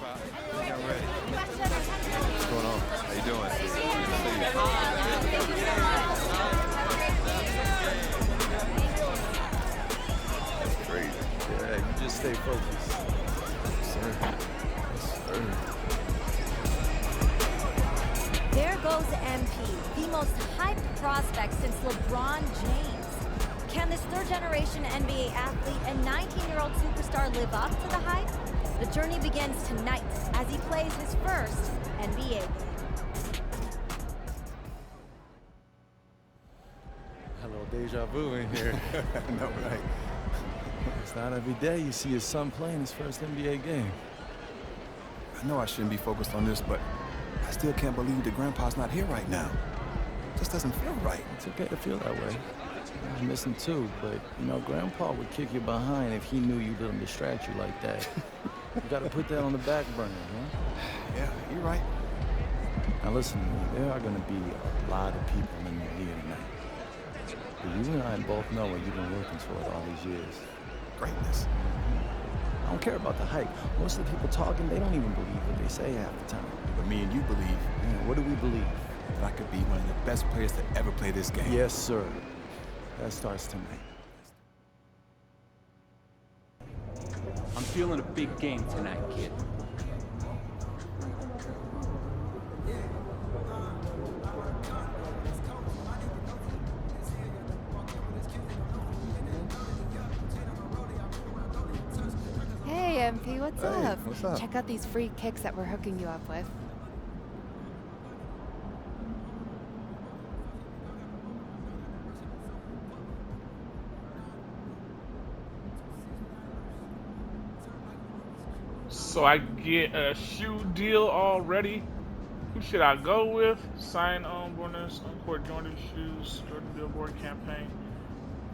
Pop. I'm ready. What's going on? How you doing? That's crazy. Yeah, you just stay focused. Yes, sir. Yes, sir. There goes MP, the most hyped prospect since LeBron James. Can this third-generation NBA athlete and 19-year-old superstar live up to the hype? The journey begins tonight as he plays his first NBA game. Hello, deja vu in here. No, right. It's not every day you see your son playing his first NBA game. I know I shouldn't be focused on this, but I still can't believe that Grandpa's not here right now. Just doesn't feel right. It's okay to feel that way. I miss him too, but you know, Grandpa would kick you behind if he knew you let him distract you like that. You gotta put that on the back burner, huh? Yeah, you're right. Now listen to me, there are gonna be a lot of people in the league tonight. But you and I both know what you've been working toward all these years. Greatness. I don't care about the hype. Most of the people talking, they don't even believe what they say half the time. But me and you believe Man, what do we believe? that I could be one of the best players to ever play this game. Yes, sir. That starts tonight. I'm feeling a big game tonight, kid. Hey, MP, what's Hey, up? what's up? Check out these free kicks that we're hooking you up with. So I get a shoe deal already. Who should I go with? Sign on bonus on court Jordan shoes, Jordan Billboard campaign.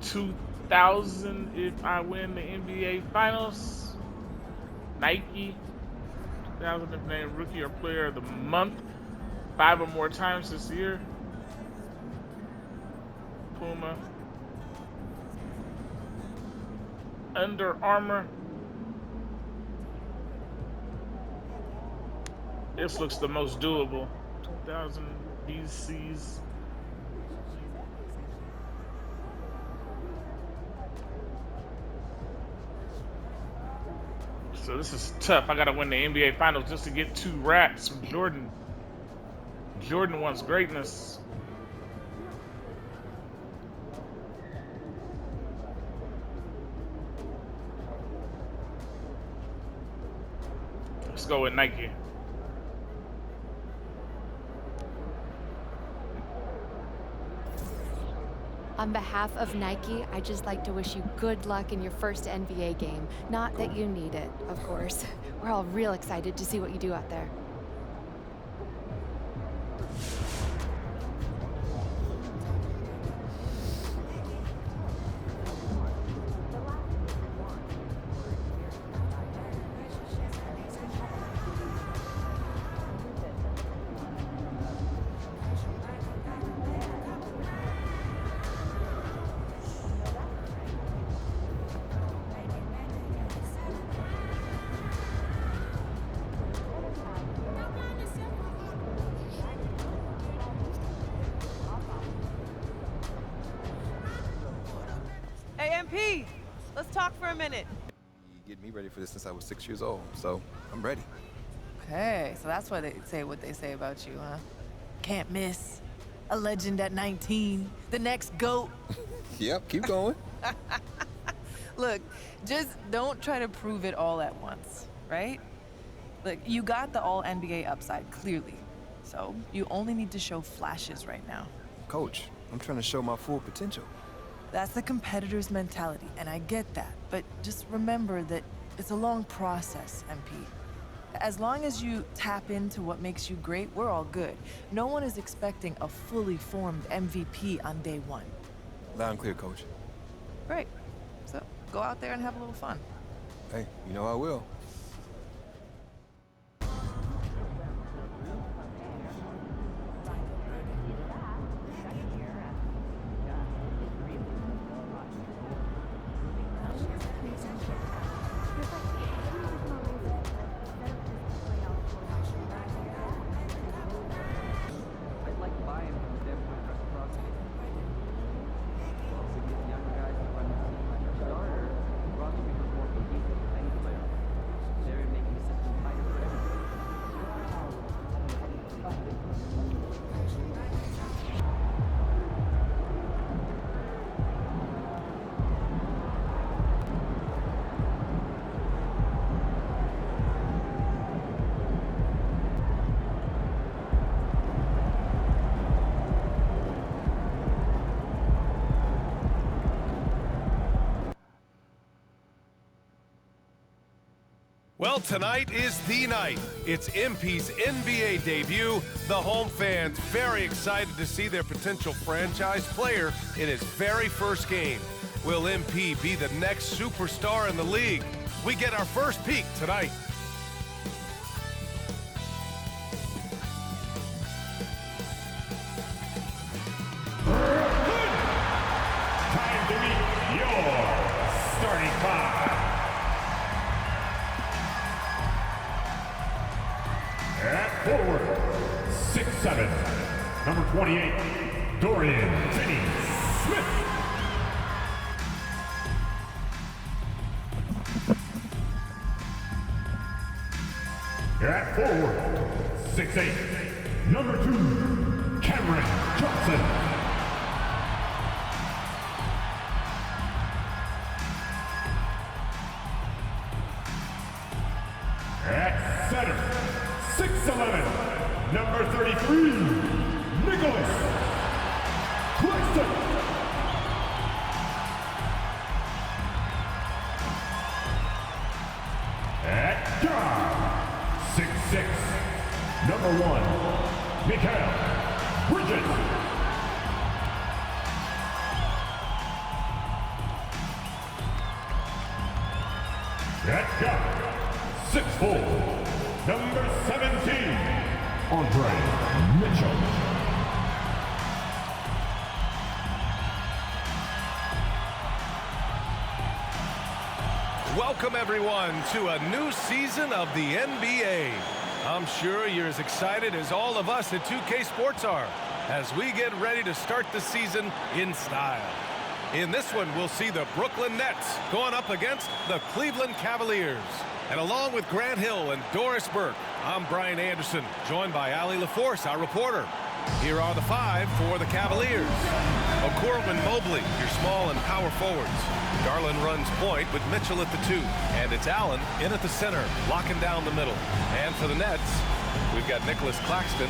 2,000 if I win the NBA Finals. Nike. 2,000 if named Rookie or Player of the Month 5 or more times this year. Puma. Under Armour. This looks the most doable. 2,000 BCs. So this is tough. I gotta win the NBA Finals just to get 2 racks from Jordan. Jordan wants greatness. Let's go with Nike. On behalf of Nike, I'd just like to wish you good luck in your first NBA game. Not that you need it, of course. We're all real excited to see what you do out there. Hey, MP, let's talk for a minute. You get me ready for this since I was 6 years old, so I'm ready. Okay, so that's why they say what they say about you, huh? Can't miss. A legend at 19. The next GOAT. Yep, keep going. Look, just don't try to prove it all at once, right? Look, you got the all NBA upside, clearly. So you only need to show flashes right now. Coach, I'm trying to show my full potential. That's the competitor's mentality, and I get that. But just remember that it's a long process, MP. As long as you tap into what makes you great, we're all good. No one is expecting a fully formed MVP on day one. Loud and clear, Coach. Great. So go out there and have a little fun. Hey, you know I will. Well, tonight is the night. It's MP's NBA debut. The home fans very excited to see their potential franchise player in his very first game. Will MP be the next superstar in the league? We get our first peek tonight. Time to meet your starting five. At forward, 6'7", number 28, Dorian Finney-Smith. At forward, 6'8", number 2, Cameron Johnson. At center, 6'11", number 33, Nicholas Claxton. At guard, 6'6", number 1, Mikal Bridges. At guard, 6'4", number 17, Andre Mitchell. Welcome, everyone, to a new season of the NBA. I'm sure you're as excited as all of us at 2K Sports are as we get ready to start the season in style. In this one, we'll see the Brooklyn Nets going up against the Cleveland Cavaliers. And along with Grant Hill and Doris Burke, I'm Brian Anderson, joined by Allie LaForce, our reporter. Here are the five for the Cavaliers. Okoro and Mobley, your small and power forwards. Garland runs point with Mitchell at the 2. And it's Allen in at the center, locking down the middle. And for the Nets, we've got Nicholas Claxton.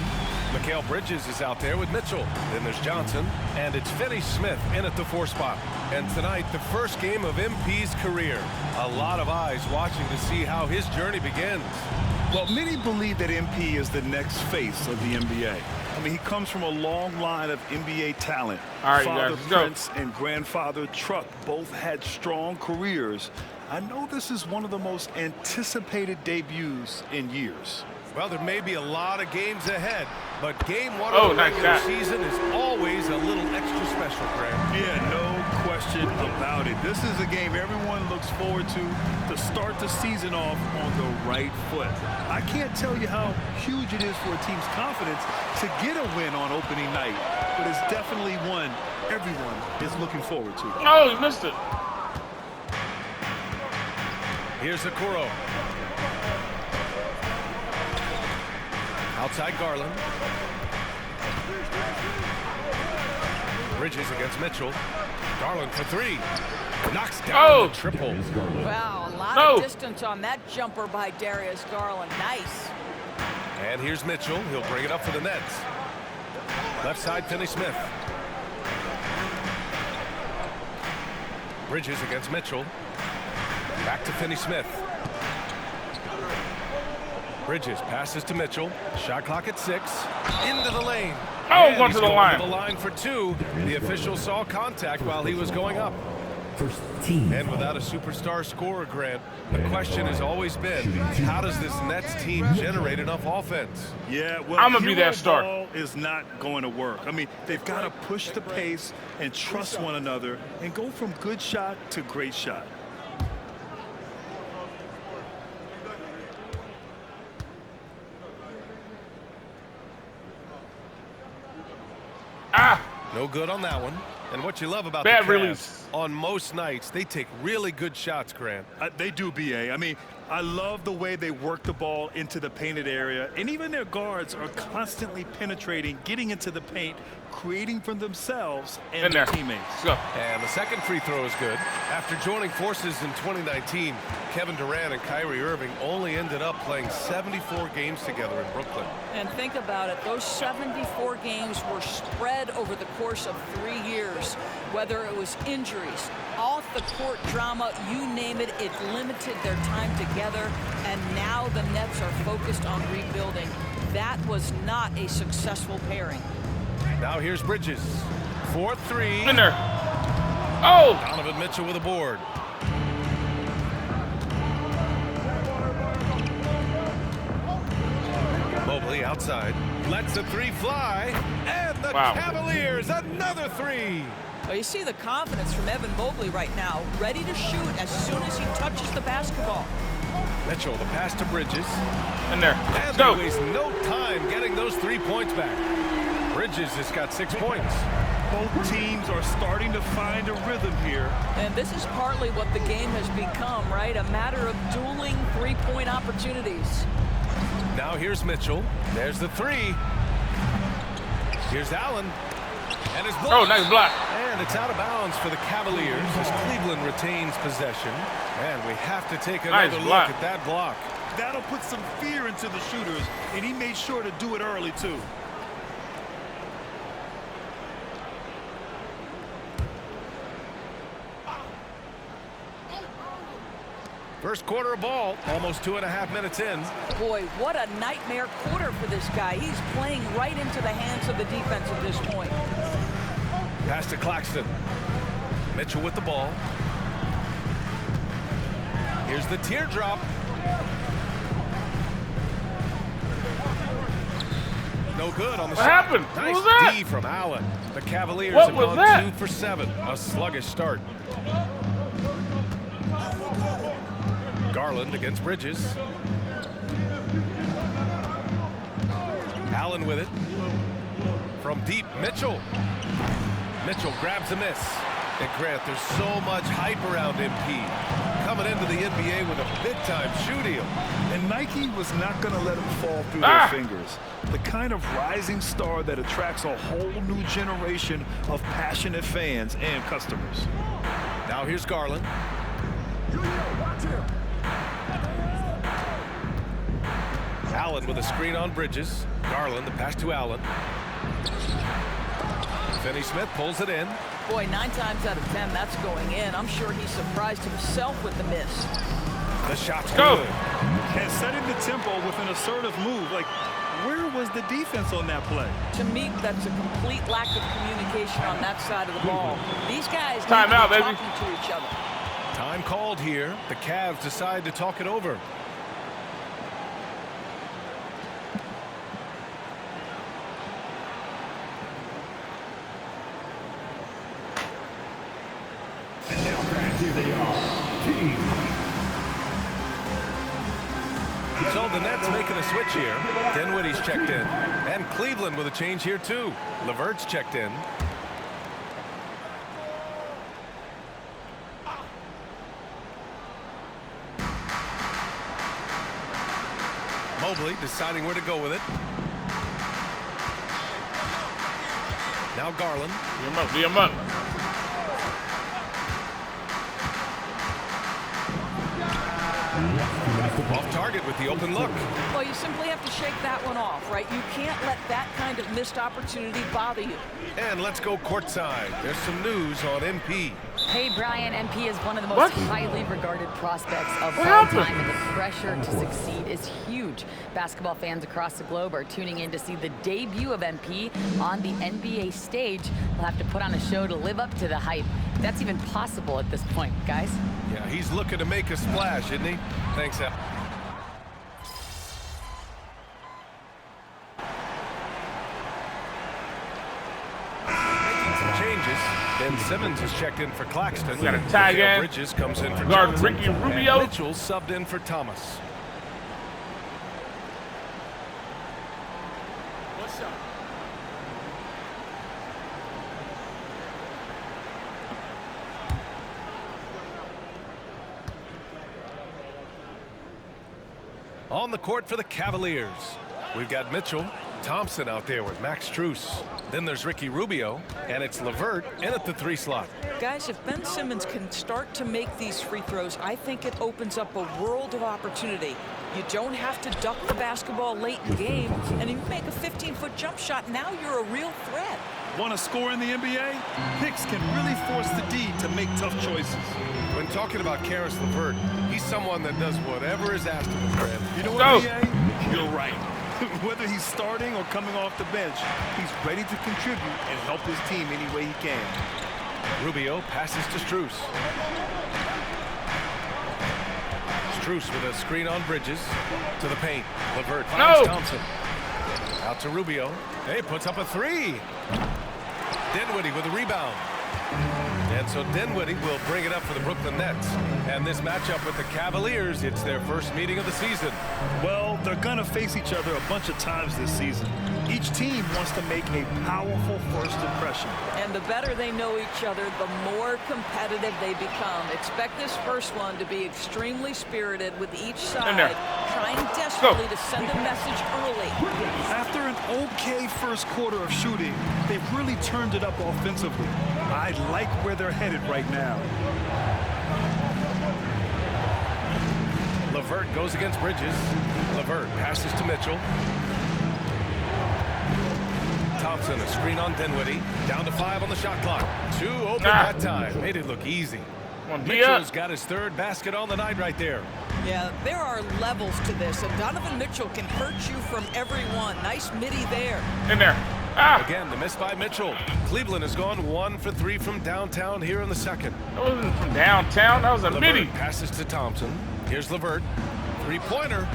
Mikal Bridges is out there with Mitchell. Then there's Johnson. And it's Finney-Smith in at the 4 spot. And tonight, the first game of MP's career. A lot of eyes watching to see how his journey begins. Well, many believe that MP is the next face of the NBA. I mean, he comes from a long line of NBA talent. All right, Father guys, Prince and grandfather Truck both had strong careers. I know this is one of the most anticipated debuts in years. Well, there may be a lot of games ahead, but game one of the regular season is always a little extra special, Grant. Yeah, no question about it. This is a game everyone looks forward to start the season off on the right foot. I can't tell you how huge it is for a team's confidence to get a win on opening night, but it's definitely one everyone is looking forward to. Oh, he missed it. Here's Okoro. Outside Garland. Bridges against Mitchell. Garland for 3. Knocks down the triple. Wow, a lot of distance on that jumper by Darius Garland. Nice. And here's Mitchell. He'll bring it up for the Nets. Left side, Finney-Smith. Bridges against Mitchell. Back to Finney-Smith. Bridges passes to Mitchell. Shot clock at 6. Into the lane. Oh, going to the line. To the line for 2. The official saw contact while he was going up. First team. And without a superstar scorer, Grant, the question has always been, how does this Nets team generate enough offense? Yeah, well, I'm gonna be that star. Ball is not going to work. I mean, they've got to push the pace and trust one another and go from good shot to great shot. No good on that one. And what you love about the Cavs, on most nights, they take really good shots, Grant. They do, B.A. I mean, I love the way they work the ball into the painted area, and even their guards are constantly penetrating, getting into the paint, creating for themselves and their teammates. And the second free throw is good. After joining forces in 2019, Kevin Durant and Kyrie Irving only ended up playing 74 games together in Brooklyn. And think about it, those 74 games were spread over the course of 3 years, whether it was injuries, all off-the-court drama, you name it, it limited their time together, and now the Nets are focused on rebuilding. That was not a successful pairing. Now here's Bridges. 4-3. In there. Oh! Donovan Mitchell with a board. Mobley outside. Lets the three fly. And the Cavaliers, another three. Well, you see the confidence from Evan Mobley right now, ready to shoot as soon as he touches the basketball. Mitchell, the pass to Bridges. In there. And they waste no time getting those 3 points back. Bridges has got 6 points. Both teams are starting to find a rhythm here. And this is partly what the game has become, right? A matter of dueling three-point opportunities. Now here's Mitchell. There's the three. Here's Allen. And his block. Oh, nice block. And it's out of bounds for the Cavaliers as Cleveland retains possession. And we have to take another look at that block. That'll put some fear into the shooters, and he made sure to do it early, too. First quarter of ball, almost 2.5 minutes in. Boy, what a nightmare quarter for this guy. He's playing right into the hands of the defense at this point. Pass to Claxton. Mitchell with the ball. Here's the teardrop. No good on the shot. What happened? Nice What was that? D from Allen. The Cavaliers What have was gone that? 2 for 7. A sluggish start. Garland against Bridges. Allen with it. From deep, Mitchell. Mitchell grabs a miss. And Grant, there's so much hype around MP. Coming into the NBA with a big-time shoe deal. And Nike was not going to let him fall through their fingers. The kind of rising star that attracts a whole new generation of passionate fans and customers. Now here's Garland. Allen with a screen on Bridges. Garland, the pass to Allen. Finney-Smith pulls it in. Boy, 9 times out of 10, that's going in. I'm sure he surprised himself with the miss. The shot's Go. good. And setting the tempo with an assertive move. Like, where was the defense on that play? To me, that's a complete lack of communication on that side of the ball. These guys Time need to out, be baby. talking to each other. Time called here. The Cavs decide to talk it over. Here they are. Team. So the Nets making a switch here. Dinwiddie's checked in. And Cleveland with a change here too. LeVert's checked in. Mobley deciding where to go with it. Now Garland. D him up. Off target with the open look. Well, you simply have to shake that one off, right? You can't let that kind of missed opportunity bother you. And let's go courtside. There's some news on MP. Hey, Brian, MP is one of the most highly regarded prospects of all happened? time, and the pressure to succeed is huge. Basketball fans across the globe are tuning in to see the debut of MP on the NBA stage. He'll have to put on a show to live up to the hype. That's even possible at this point, guys. Yeah, he's looking to make a splash, isn't he? Thanks, Al. Making some changes. Ben Simmons has checked in for Claxton. We got a tag Mikal in. Bridges comes in for Guard Johnson. Ricky Rubio. And Mitchell subbed in for Thomas. What's up? On the court for the Cavaliers, we've got Mitchell, Thompson out there with Max Strus. Then there's Ricky Rubio, and it's LeVert in at the 3 slot. Guys, if Ben Simmons can start to make these free throws, I think it opens up a world of opportunity. You don't have to duck the basketball late in the game, and if you make a 15-foot jump shot, now you're a real threat. Want to score in the NBA? Picks can really force the D to make tough choices. When talking about Caris LeVert, he's someone that does whatever is asked of him, Graham. You know what, BA? You're right. Whether he's starting or coming off the bench, he's ready to contribute and help his team any way he can. Rubio passes to Strus. Strus with a screen on Bridges to the paint. LeVert finds Thompson. Out to Rubio. Hey, puts up a three. Dinwiddie with a rebound. And so Dinwiddie will bring it up for the Brooklyn Nets. And this matchup with the Cavaliers, it's their first meeting of the season. Well, they're going to face each other a bunch of times this season. Each team wants to make a powerful first impression. And the better they know each other, the more competitive they become. Expect this first one to be extremely spirited, with each side trying desperately to send a message early. After an okay first quarter of shooting, they've really turned it up offensively. I like where they're headed right now. LeVert goes against Bridges. LeVert passes to Mitchell. Thompson, a screen on Dinwiddie. Down to 5 on the shot clock. 2 open that time. Made it look easy. Mitchell's got his 3rd basket on the night right there. Yeah, there are levels to this, and Donovan Mitchell can hurt you from everyone. Nice midi there. In there. Again, the miss by Mitchell. Cleveland has gone 1 for 3 from downtown here in the second. That wasn't from downtown. That was a midi. Passes to Thompson. Here's LeVert. 3-pointer.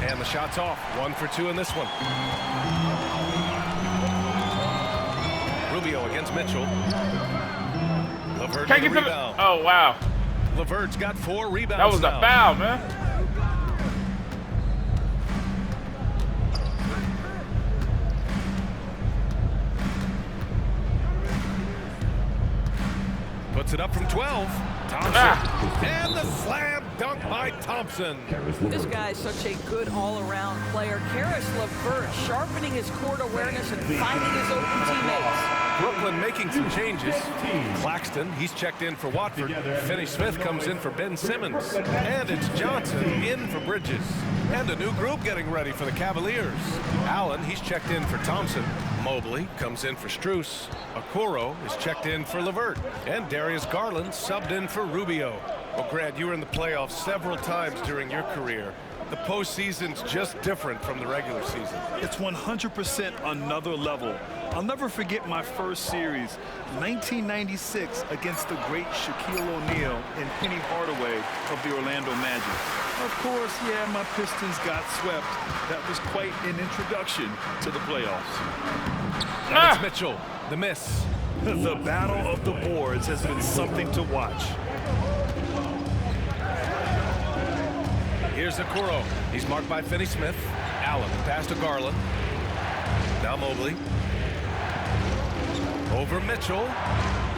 And the shot's off. 1 for 2 in this one. Rubio against Mitchell. LeVert with a rebound. Oh, wow. LeVert's got 4 rebounds. That was a foul, man. Puts it up from 12. Thompson. And the slam dunk by Thompson. This guy's such a good all-around player. Caris LeVert sharpening his court awareness and finding his open teammates. Brooklyn making some changes. Claxton, he's checked in for Watford. Finney-Smith comes in for Ben Simmons. And it's Johnson in for Bridges. And a new group getting ready for the Cavaliers. Allen, he's checked in for Thompson. Mobley comes in for Strus. Okoro is checked in for LeVert. And Darius Garland subbed in for Rubio. Well, Grant, you were in the playoffs several times during your career. The postseason's just different from the regular season. It's 100% another level. I'll never forget my first series, 1996, against the great Shaquille O'Neal and Penny Hardaway of the Orlando Magic. Of course, yeah, my Pistons got swept. That was quite an introduction to the playoffs. And it's Mitchell, the miss. The battle of the boards has been something to watch. Here's Okoro. He's marked by Finney-Smith. Allen, pass to Garland. Now Mobley. Over Mitchell.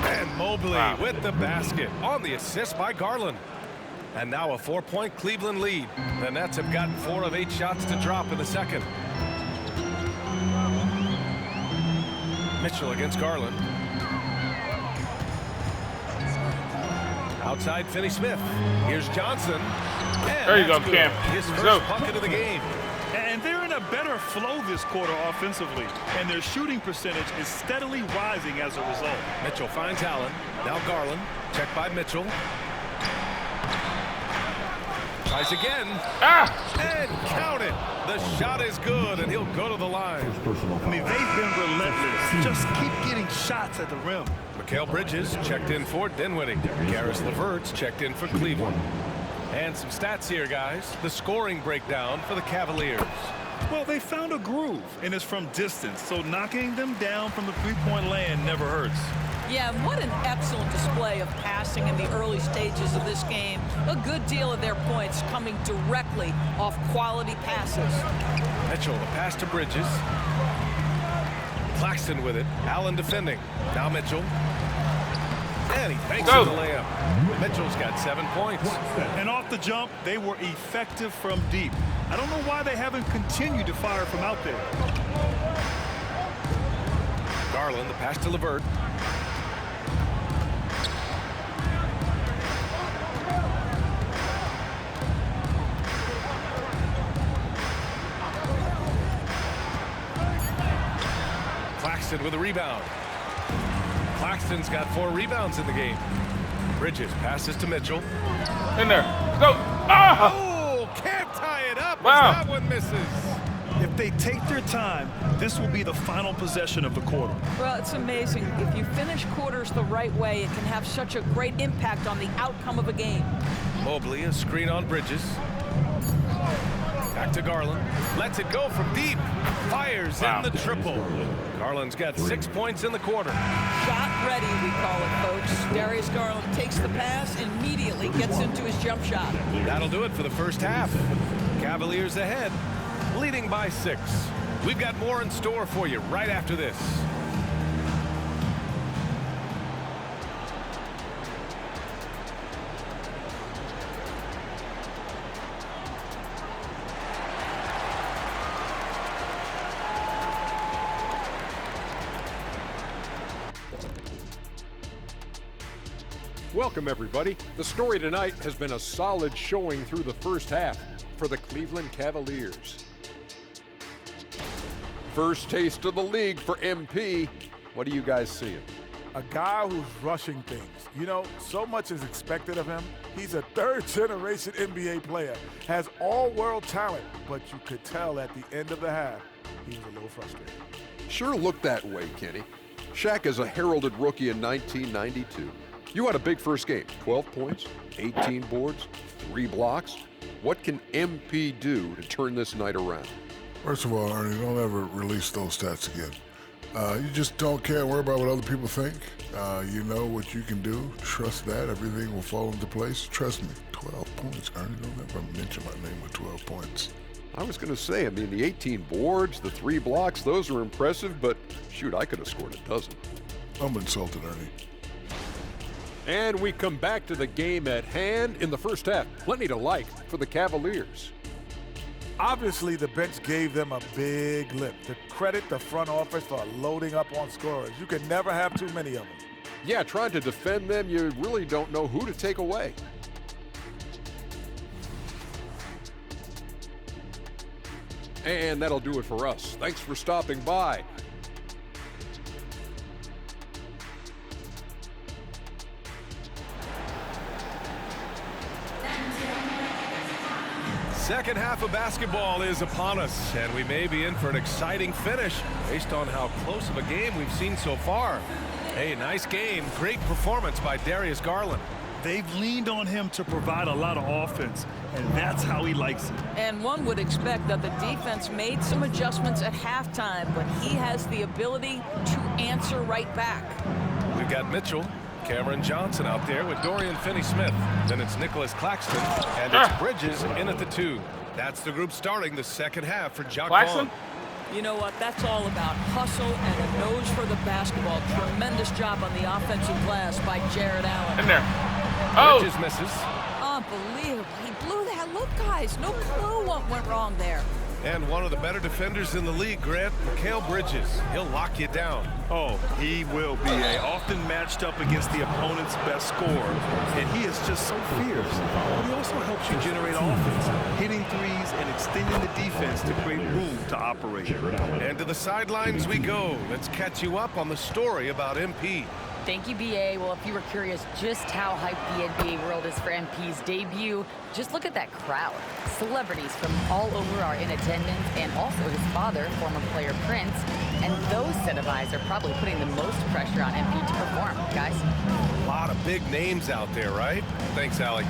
And Mobley with the basket on the assist by Garland. And now a 4-point Cleveland lead. The Nets have gotten 4 of 8 shots to drop in the second. Mitchell against Garland. Outside Finney-Smith. Here's Johnson. And there you go, Cam. His first bucket of the game. And they're in a better flow this quarter offensively. And their shooting percentage is steadily rising as a result. Mitchell finds Allen. Now Garland. Checked by Mitchell. Tries again. And count it. The shot is good, and he'll go to the line. I mean, they've been relentless. Just keep getting shots at the rim. Mikal Bridges checked in for Dinwiddie. Caris LeVert's checked in for Cleveland. And some stats here, guys. The scoring breakdown for the Cavaliers. Well, they found a groove, and it's from distance, so knocking them down from the three-point land never hurts. Yeah, what an excellent display of passing in the early stages of this game. A good deal of their points coming directly off quality passes. Mitchell, the pass to Bridges. Claxton with it. Allen defending. Now Mitchell. And he banks in the layup. Mitchell's got 7 points. And off the jump, they were effective from deep. I don't know why they haven't continued to fire from out there. Garland, the pass to LeVert. Claxton with a rebound. Claxton's got 4 rebounds in the game. Bridges passes to Mitchell. In there. Go. Ah! Oh, can't tie it up. Wow. That one misses. If they take their time, this will be the final possession of the quarter. Well, it's amazing. If you finish quarters the right way, it can have such a great impact on the outcome of a game. Mobley, a screen on Bridges. Back to Garland. Lets it go from deep. Fires in the triple. Garland's got 6 points in the quarter. Shot ready, we call it, folks. Darius Garland takes the pass, immediately gets into his jump shot. That'll do it for the first half. Cavaliers ahead, leading by 6. We've got more in store for you right after this. Welcome, everybody. The story tonight has been a solid showing through the first half for the Cleveland Cavaliers. First taste of the league for MP. What are you guys seeing? A guy who's rushing things. You know, so much is expected of him. He's a third-generation NBA player, has all-world talent, but you could tell at the end of the half, he was a little frustrated. Sure looked that way, Kenny. Shaq is a heralded rookie in 1992. You had a big first game, 12 points, 18 boards, 3 blocks. What can MP do to turn this night around? First of all, Ernie, don't ever release those stats again. You just don't care and worry about what other people think. You know what you can do. Trust that. Everything will fall into place. Trust me. 12 points. Ernie, don't ever mention my name with 12 points. I was going to say, I mean, the 18 boards, the 3 blocks, those are impressive, but shoot, I could have scored a dozen. I'm insulted, Ernie. And we come back to the game at hand in the first half. Plenty to like for the Cavaliers. Obviously, the bench gave them a big lift. To credit the front office for loading up on scorers. You can never have too many of them. Yeah, trying to defend them, you really don't know who to take away. And that'll do it for us. Thanks for stopping by. Second half of basketball is upon us, and we may be in for an exciting finish based on how close of a game we've seen so far. Hey, nice game. Great performance by Darius Garland. They've leaned on him to provide a lot of offense, and that's how he likes it. And one would expect that the defense made some adjustments at halftime, but he has the ability to answer right back. We've got Mitchell, Cameron Johnson out there with Dorian Finney-Smith. Then it's Nicholas Claxton, and it's Bridges in at the 2. That's the group starting the second half for Jacque Vaughn. You know what? That's all about hustle and a nose for the basketball. Tremendous job on the offensive glass by Jared Allen. In there. Oh! Bridges misses. Unbelievable. He blew that. Look, guys, no clue what went wrong there. And one of the better defenders in the league, Grant, Mikal Bridges. He'll lock you down. Oh, he will be often matched up against the opponent's best scorer, and he is just so fierce. But he also helps you generate offense, hitting threes and extending the defense to create room to operate. And to the sidelines we go. Let's catch you up on the story about MP. Thank you, BA. Well, if you were curious just how hyped the NBA world is for MP's debut, just look at that crowd. Celebrities from all over are in attendance, and also his father, former player Prince. And those set of eyes are probably putting the most pressure on MP to perform, guys. A lot of big names out there, right? Thanks, Allie.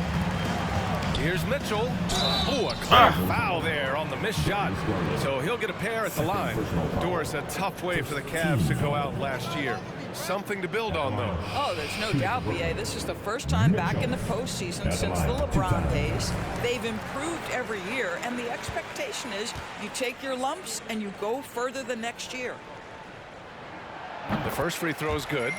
Here's Mitchell. Oh, a clear foul there on the missed shot. So he'll get a pair at the line. Doris, a tough way for the Cavs to go out last year. Something to build on, though. Oh, there's no doubt, BA. This is the first time back in the postseason since the LeBron days. They've improved every year, and the expectation is you take your lumps and you go further the next year. The first free throw is good.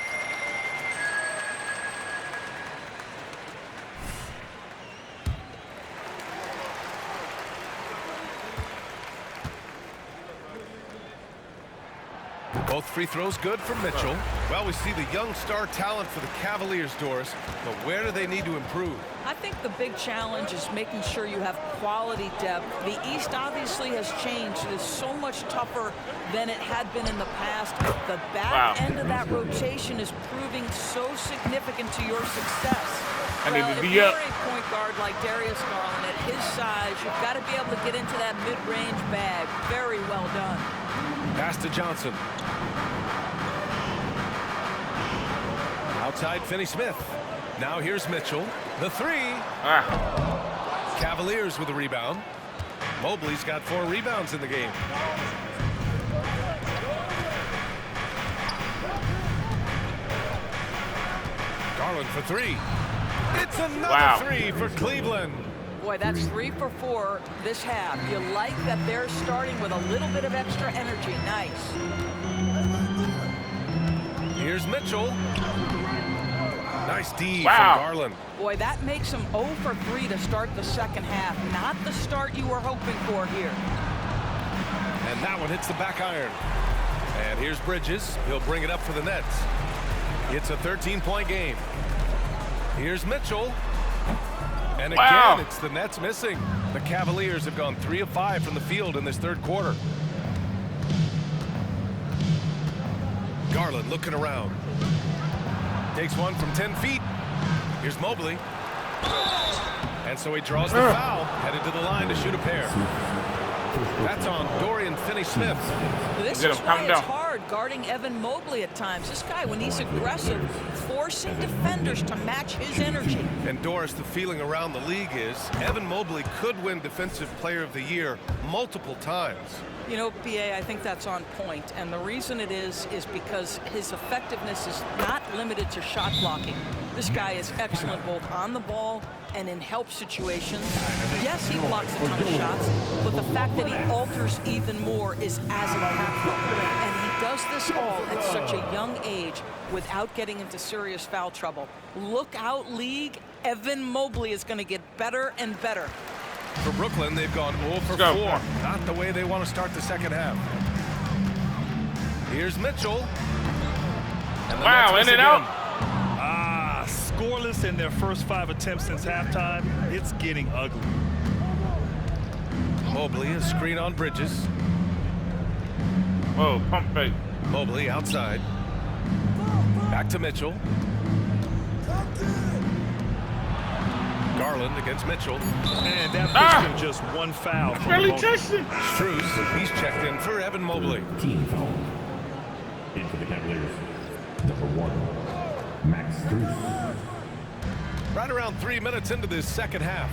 Both free throws good for Mitchell. Well, we see the young star talent for the Cavaliers, Doris, but where do they need to improve? I think the big challenge is making sure you have quality depth. The East obviously has changed. It is so much tougher than it had been in the past. The back end of that rotation is proving so significant to your success. I need to if be you're up. a point guard like Darius Garland, at his size, you've got to be able to get into that mid-range bag. Very well done. Pass to Johnson. Outside Finney-Smith. Now here's Mitchell. The three. Cavaliers with a rebound. Mobley's got 4 rebounds in the game. Garland for 3. It's another 3 for Cleveland. Boy, that's 3 for 4 this half. You like that they're starting with a little bit of extra energy. Nice. Here's Mitchell. Nice D from Garland. Boy, that makes him 0 for 3 to start the second half. Not the start you were hoping for here. And that one hits the back iron. And here's Bridges. He'll bring it up for the Nets. It's a 13-point game. Here's Mitchell. And again, it's the Nets missing. The Cavaliers have gone 3 of 5 from the field in this third quarter. Garland looking around. Takes one from 10 feet. Here's Mobley. And so he draws the foul, headed to the line to shoot a pair. That's on Dorian Finney-Smith. This is why it's hard guarding Evan Mobley at times. This guy, when he's aggressive, forcing defenders to match his energy. And Doris, the feeling around the league is Evan Mobley could win Defensive Player of the Year multiple times. You know, BA, I think that's on point. And the reason it is because his effectiveness is not limited to shot blocking. This guy is excellent both on the ball and in help situations. Yes, he blocks a ton of shots, but the fact that he alters even more is as impactful. And he does this all at such a young age without getting into serious foul trouble. Look out, league. Evan Mobley is going to get better and better. For Brooklyn, they've gone 0 for 4. Not the way they want to start the second half. Here's Mitchell. And in and out. Scoreless in their first 5 attempts since halftime. It's getting ugly. Mobley, a screen on Bridges. Whoa, pump fake. Mobley outside. Back to Mitchell. Garland against Mitchell. And that puts him just 1 foul. Really touching. Strus, he's checked in for Evan Mobley. Team foul. In for the Cavaliers, number 1, Max Strus. Right around 3 minutes into this second half.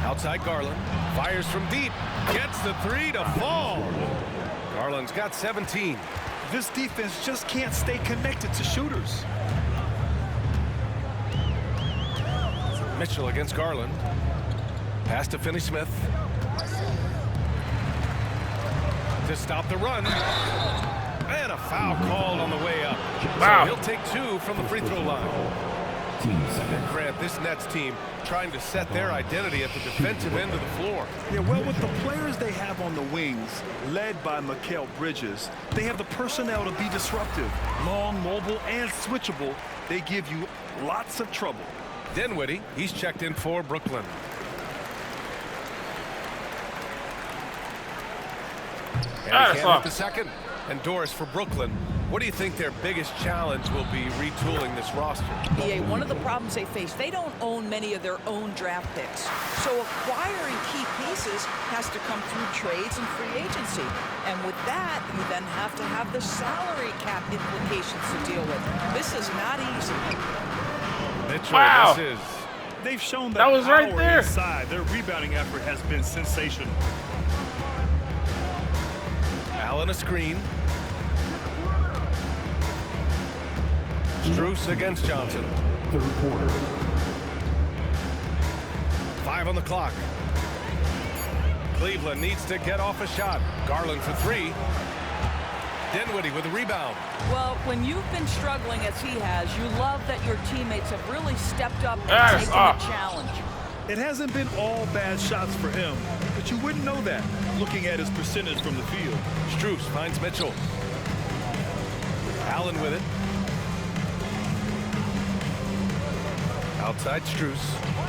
Outside Garland. Fires from deep. Gets the 3 to fall. Garland's got 17. This defense just can't stay connected to shooters. Mitchell against Garland. Pass to Finney-Smith. To stop the run. And a foul called on the way up. So he'll take 2 from the free throw line. Grant, this Nets team trying to set their identity at the defensive end of the floor. Yeah, well, with the players they have on the wings, led by Mikal Bridges, they have the personnel to be disruptive. Long, mobile, and switchable. They give you lots of trouble. Dinwiddie, he's checked in for Brooklyn. And he can with the second. And Doris, for Brooklyn, what do you think their biggest challenge will be retooling this roster? BA, one of the problems they face, they don't own many of their own draft picks. So acquiring key pieces has to come through trades and free agency. And with that, you then have to have the salary cap implications to deal with. This is not easy. Mitchell, this is. They've shown that was right there. Inside. Their rebounding effort has been sensational. Allen a screen. Strus against Johnson. Third quarter. 5 on the clock. Cleveland needs to get off a shot. Garland for 3. Dinwiddie with a rebound. Well, when you've been struggling as he has, you love that your teammates have really stepped up and taken the challenge. It hasn't been all bad shots for him, but but you wouldn't know that looking at his percentage from the field. Strus finds Mitchell. Allen with it. Outside Strus.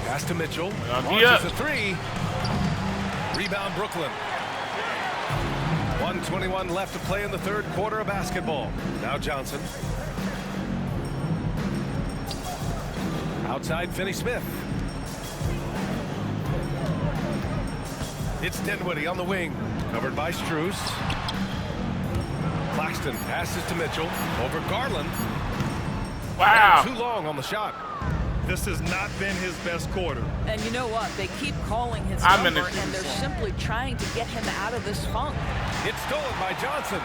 Pass to Mitchell. Launches a three. Rebound Brooklyn. 1:21 left to play in the third quarter of basketball. Now Johnson. Outside Finney-Smith. It's Dinwiddie on the wing. Covered by Strus. Claxton passes to Mitchell. Over Garland. Wow. And too long on the shot. This has not been his best quarter. And you know what? They keep calling his number, and they're simply trying to get him out of this funk. It's stolen by Johnson.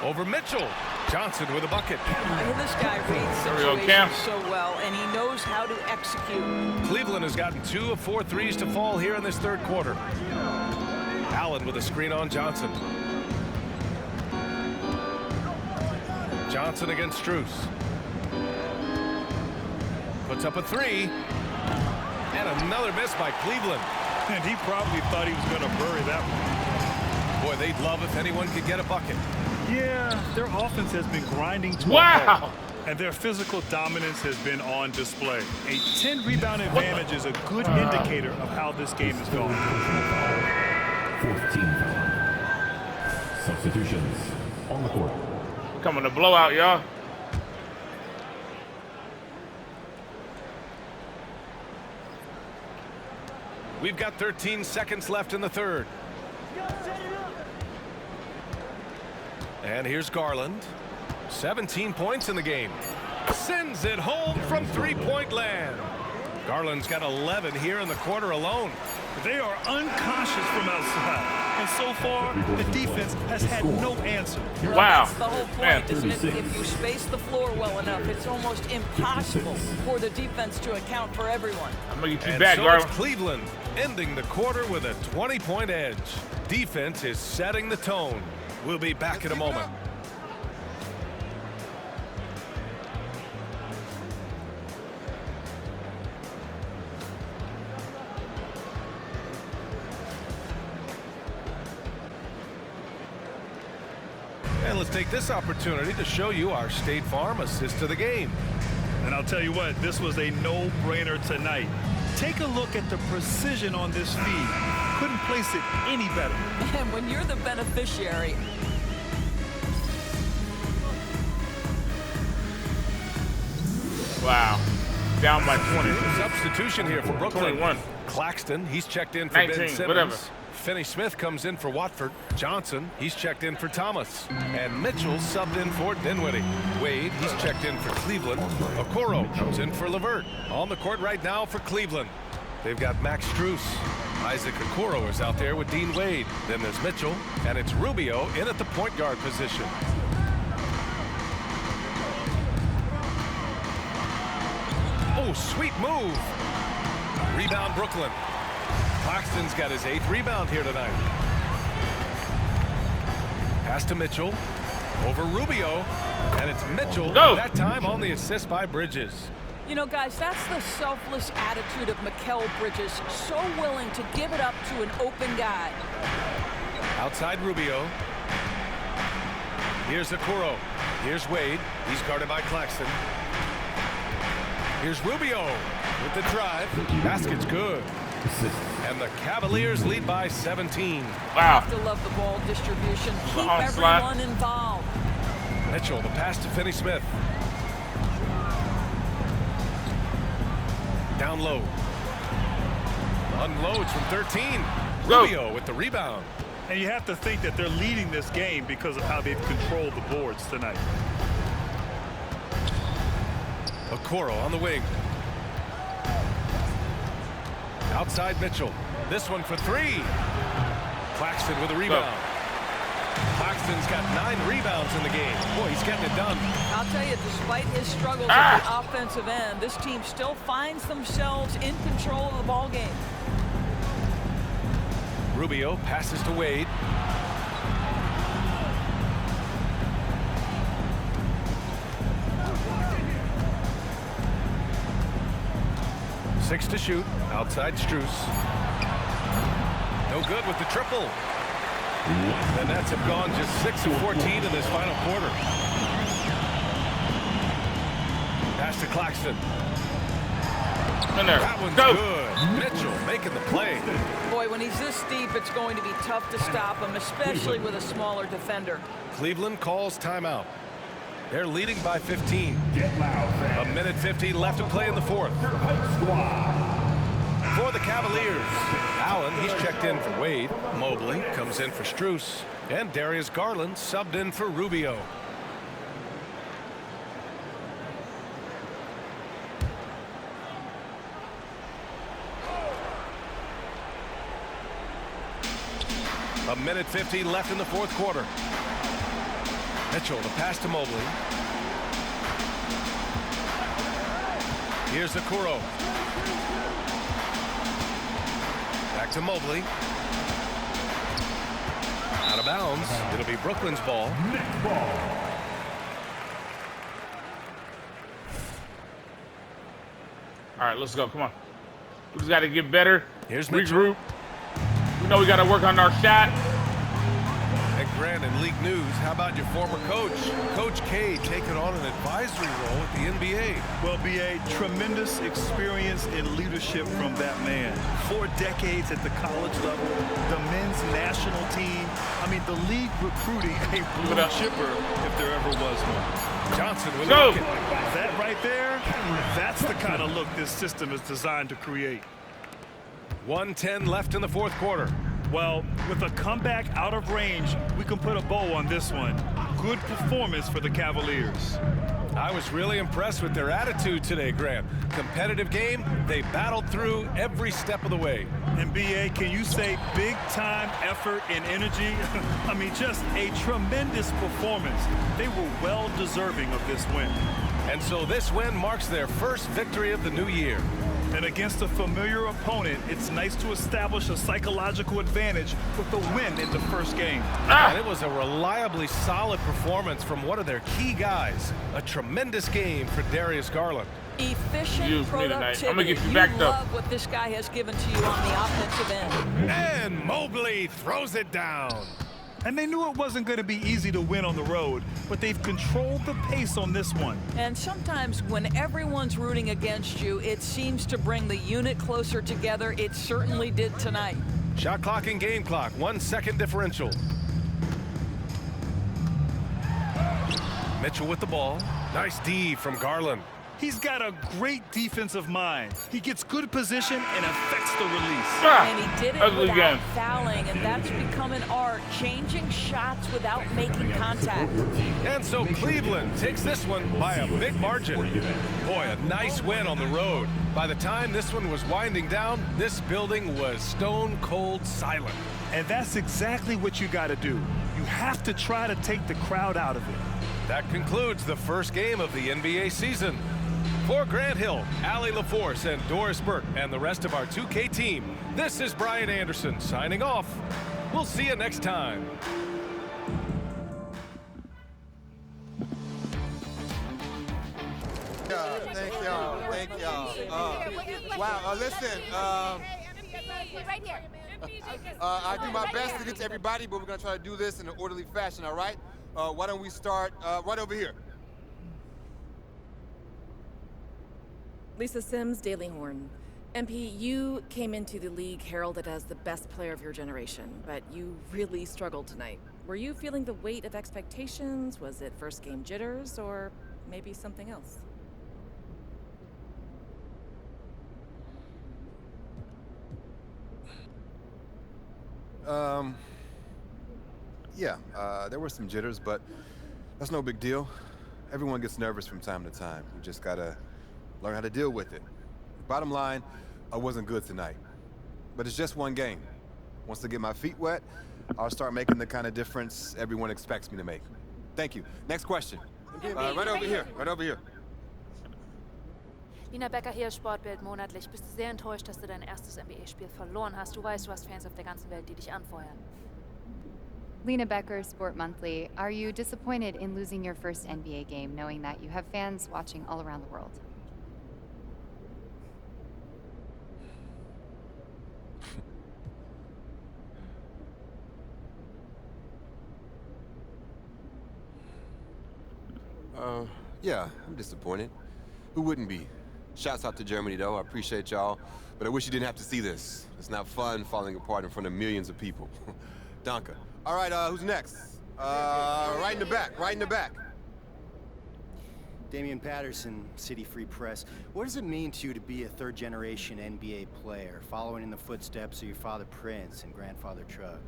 Over Mitchell. Johnson with a bucket. This guy reads situations so well, and he knows how to execute. Cleveland has gotten 2 of 4 threes to fall here in this third quarter. Allen with a screen on Johnson. Johnson against Strus. Puts up a three. And another miss by Cleveland. And he probably thought he was going to bury that one. Boy, they'd love if anyone could get a bucket. Yeah, their offense has been grinding to a halt, and their physical dominance has been on display. A 10-rebound advantage is a good indicator of how this game is going. 14. Substitutions on the court. Coming to blowout, y'all. We've got 13 seconds left in the third. And here's Garland. 17 points in the game. Sends it home from three-point land. Garland's got 11 here in the quarter alone. They are unconscious from outside. And so far, the defense has had no answer. Wow. That's the whole point, isn't it? If you space the floor well enough, it's almost impossible for the defense to account for everyone. I'm going to get you And back, so Garland. Cleveland ending the quarter with a 20-point edge. Defense is setting the tone. We'll be back in a moment. And let's take this opportunity to show you our State Farm assist to the game. And I'll tell you what, this was a no-brainer tonight. Take a look at the precision on this feed. Couldn't place it any better. And when you're the beneficiary, wow. Down by 20. Substitution here for Brooklyn. 21. Claxton, he's checked in for 19, Ben Simmons. whatever. Finney-Smith comes in for Watford. Johnson, he's checked in for Thomas. And Mitchell subbed in for Dinwiddie. Wade, he's checked in for Cleveland. Okoro comes in for LeVert. On the court right now for Cleveland. They've got Max Strus. Isaac Okoro is out there with Dean Wade. Then there's Mitchell, and it's Rubio in at the point guard position. Oh, sweet move. Rebound Brooklyn. Claxton's got his 8th rebound here tonight. Pass to Mitchell. Over Rubio. And it's Mitchell. That time on the assist by Bridges. you know, guys, that's the selfless attitude of Mikal Bridges. So willing to give it up to an open guy. Outside Rubio. Here's Okoro. Here's Wade. He's guarded by Claxton. Here's Rubio with the drive. Basket's good. And the Cavaliers lead by 17. Wow. Have to love the ball distribution. Keep everyone involved. Mitchell, the pass to Finney-Smith. Down low. Unloads from 13. Rubio with the rebound. And you have to think that they're leading this game because of how they've controlled the boards tonight. Okoro on the wing. Outside Mitchell. This one for three. Claxton with a rebound. Claxton's got 9 rebounds in the game. Boy, he's getting it done. I'll tell you, despite his struggles at the offensive end, this team still finds themselves in control of the ball game. Rubio passes to Wade. 6 to shoot. Outside Strus. No good with the triple. The Nets have gone just 6 of 14 in this final quarter. Pass to Claxton. In there. That one's Go. good. Mitchell making the play. Boy, when he's this deep, it's going to be tough to stop him, especially with a smaller defender. Cleveland calls timeout. They're leading by 15. A minute 50 left to play in the fourth. For the Cavaliers, Allen, he's checked in for Wade. Mobley comes in for Strus. And Darius Garland subbed in for Rubio. A minute 50 left in the fourth quarter. Mitchell, the pass to Mobley. Here's Okoro. Back to Mobley. Out of bounds. It'll be Brooklyn's ball. All right, let's go. Come on. We just got to get better. Here's regroup. We know we got to work on our shot. And Grant, in league news, how about your former coach, Coach K, taking on an advisory role at the NBA? Well, B.A., tremendous experience in leadership from that man. 4 decades at the college level, the men's national team. I mean, the league recruiting a blue chipper if there ever was one. Johnson with Go. That right there, that's the kind of look this system is designed to create. 1:10 left in the fourth quarter. Well, with a comeback out of range, we can put a bow on this one. Good performance for the Cavaliers. I was really impressed with their attitude today, Grant. Competitive game, they battled through every step of the way. And B.A., can you say big-time effort and energy? I mean, just a tremendous performance. They were well deserving of this win. And so this win marks their first victory of the new year. And against a familiar opponent, it's nice to establish a psychological advantage with a win in the first game. And it was a reliably solid performance from one of their key guys. A tremendous game for Darius Garland. Efficient productivity. I'm gonna get you back up. Love what this guy has given to you on the offensive end. And Mobley throws it down. And they knew it wasn't going to be easy to win on the road, but they've controlled the pace on this one. And sometimes when everyone's rooting against you, it seems to bring the unit closer together. It certainly did tonight. Shot clock and game clock, 1 second differential. Mitchell with the ball. Nice D from Garland. He's got a great defensive mind. He gets good position and affects the release. And he did it without fouling, and that's become an art, changing shots without making contact. And so Cleveland takes this one by a big margin. Boy, a nice win on the road. By the time this one was winding down, this building was stone cold silent. And that's exactly what you got to do. You have to try to take the crowd out of it. That concludes the first game of the NBA season. For Grant Hill, Allie LaForce, and Doris Burke, and the rest of our 2K team, this is Brian Anderson signing off. We'll see you next time. Thank y'all. Thank y'all. Wow. Listen. Right here. I do my best to get to everybody, but we're gonna try to do this in an orderly fashion. All right? Why don't we start right over here? Lisa Sims, Daily Horn. MP, you came into the league heralded as the best player of your generation, but you really struggled tonight. Were you feeling the weight of expectations? Was it first game jitters, or maybe something else? Yeah, there were some jitters, but that's no big deal. Everyone gets nervous from time to time. We just gotta learn how to deal with it. Bottom line, I wasn't good tonight. But it's just one game. Once I get my feet wet, I'll start making the kind of difference everyone expects me to make. Thank you. Next question. Right over here. Right over here. Lina Becker hier, Sportbild monatlich. Bist du sehr enttäuscht, dass du dein erstes NBA-Spiel verloren hast? Du weißt, du hast Fans auf der ganzen Welt, die dich anfeuern. Lena Becker, Sport Monthly. Are you disappointed in losing your first NBA game, knowing that you have fans watching all around the world? Yeah, I'm disappointed. Who wouldn't be? Shouts out to Germany, though. I appreciate y'all. But I wish you didn't have to see this. It's not fun falling apart in front of millions of people. Danke. All right, who's next? Right in the back, right in the back. Damian Patterson, City Free Press. What does it mean to you to be a third-generation NBA player, following in the footsteps of your father Prince and grandfather Truck?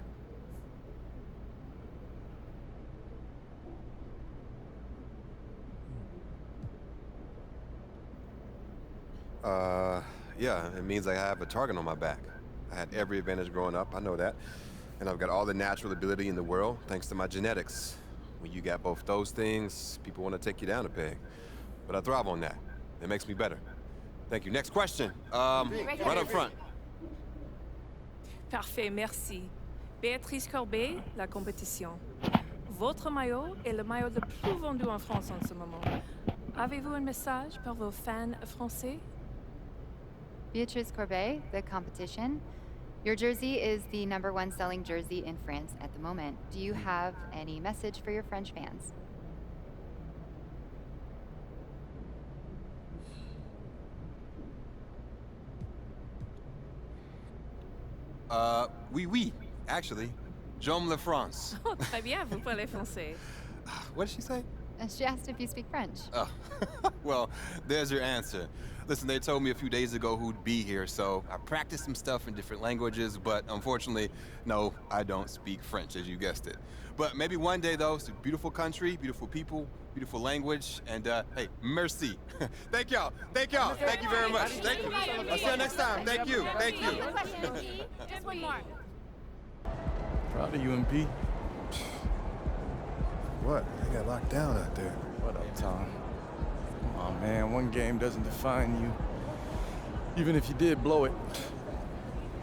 Yeah, it means I have a target on my back. I had every advantage growing up, I know that. And I've got all the natural ability in the world, thanks to my genetics. When you got both those things, people want to take you down a peg. But I thrive on that. It makes me better. Thank you. Next question. Right up front. Parfait, merci. Béatrice Corbet, La Compétition. Votre maillot est le maillot le plus vendu en France en ce moment. Avez-vous un message pour vos fans français? Beatrice Corbet, The Competition. Your jersey is the #1 selling jersey in France at the moment. Do you have any message for your French fans? Oui, actually. J'aime la France. Oh, très bien, vous parlez français. What did she say? She asked if you speak French. Oh, well, there's your answer. Listen, they told me a few days ago who'd be here, so I practiced some stuff in different languages, but unfortunately, no, I don't speak French, as you guessed it. But maybe one day, though, it's a beautiful country, beautiful people, beautiful language, and hey, merci. Thank y'all. Thank y'all. Thank you very much. Thank you. I'll see you next time. Thank you. Thank you. Just one more. Proud of you, MP. What? They got locked down out there. What up, Tom? Come on, man. One game doesn't define you. Even if you did blow it.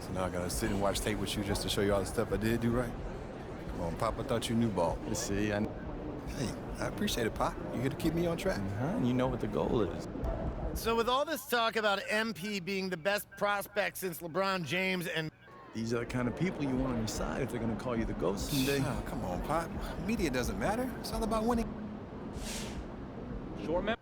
So now I gotta sit and watch tape with you just to show you all the stuff I did do right? Come on, Pop, I thought you knew ball. You see, Hey, I appreciate it, Pop. You here to keep me on track. And you know what the goal is. So with all this talk about MP being the best prospect since LeBron James and... These are the kind of people you want on your side if they're gonna call you the ghost someday. Oh, come on, Pop. Media doesn't matter. It's all about winning. Short memory.